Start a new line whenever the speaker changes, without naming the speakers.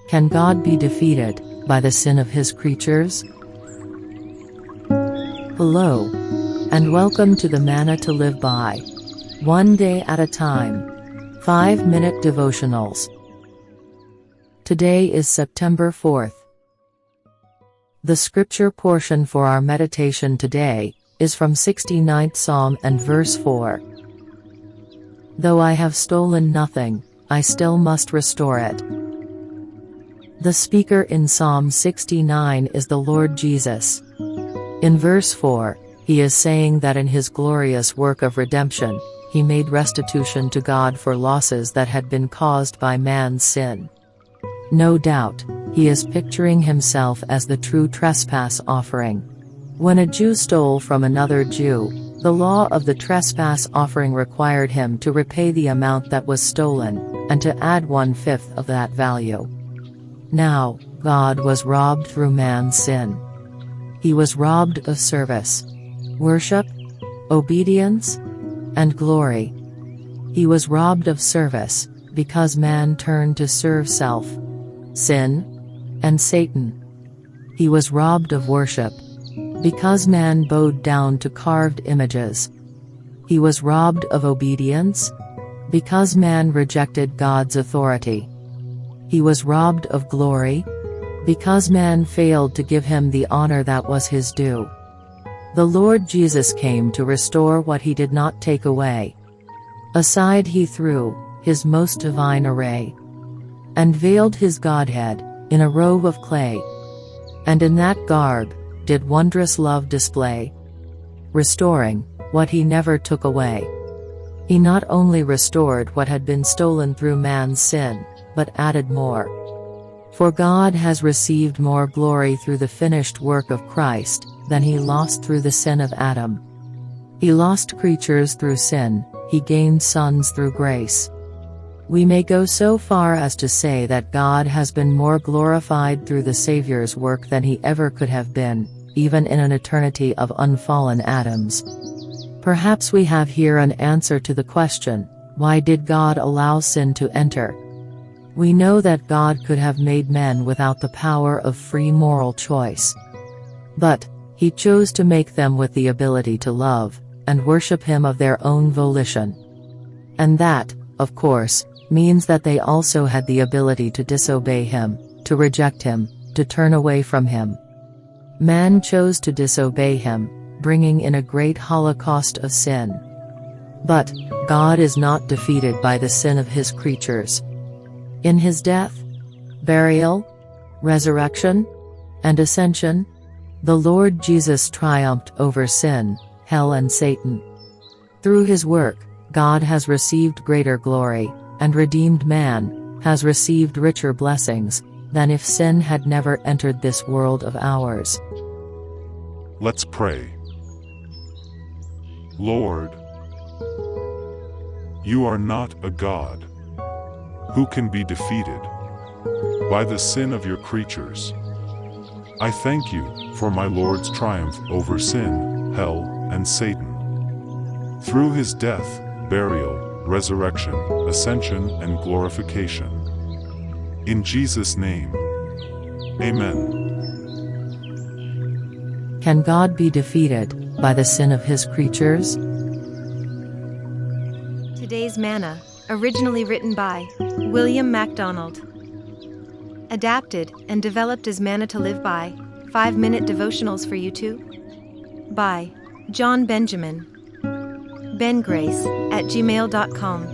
Can God be defeated by the sin of his creatures? Hello, and welcome to the Manna-to-live-by. One day at a time. 5-minute devotionals. Today is September 4th. The scripture portion for our meditation today is from 69th Psalm and verse 4. Though I have stolen nothing, I still must restore it. The speaker in Psalm 69 is the Lord Jesus. In verse 4, he is saying that in his glorious work of redemption, he made restitution to God for losses that had been caused by man's sin. No doubt, he is picturing himself as the true trespass offering. When a Jew stole from another Jew, the law of the trespass offering required him to repay the amount that was stolen, and to add 1/5 of that value. Now, God was robbed through man's sin. He was robbed of service, worship, obedience, and glory. He was robbed of service, because man turned to serve self, sin, and Satan. He was robbed of worship, because man bowed down to carved images. He was robbed of obedience, because man rejected God's authority. He was robbed of glory, because man failed to give him the honor that was his due. The Lord Jesus came to restore what he did not take away. Aside he threw his most divine array, and veiled his Godhead in a robe of clay, and in that garb did wondrous love display, restoring what he never took away. He not only restored what had been stolen through man's sin, but added more. For God has received more glory through the finished work of Christ than he lost through the sin of Adam. He lost creatures through sin, he gained sons through grace. We may go so far as to say that God has been more glorified through the Savior's work than he ever could have been, even in an eternity of unfallen Adams. Perhaps we have here an answer to the question, why did God allow sin to enter? We know that God could have made men without the power of free moral choice. But he chose to make them with the ability to love and worship him of their own volition. And that, of course, means that they also had the ability to disobey him, to reject him, to turn away from him. Man chose to disobey him, bringing in a great holocaust of sin. But God is not defeated by the sin of his creatures. In his death, burial, resurrection, and ascension, the Lord Jesus triumphed over sin, hell and Satan. Through his work, God has received greater glory, and redeemed man has received richer blessings than if sin had never entered this world of ours.
Let's pray. Lord, you are not a God who can be defeated by the sin of your creatures. I thank you for my Lord's triumph over sin, hell, and Satan. Through his death, burial, resurrection, ascension, and glorification. In Jesus' name, amen.
Can God be defeated by the sin of his creatures?
Today's Manna, originally written by William MacDonald. Adapted and developed as Manna-to-live-by, 5-minute devotionals for you too. By John Benjamin. bengrace@gmail.com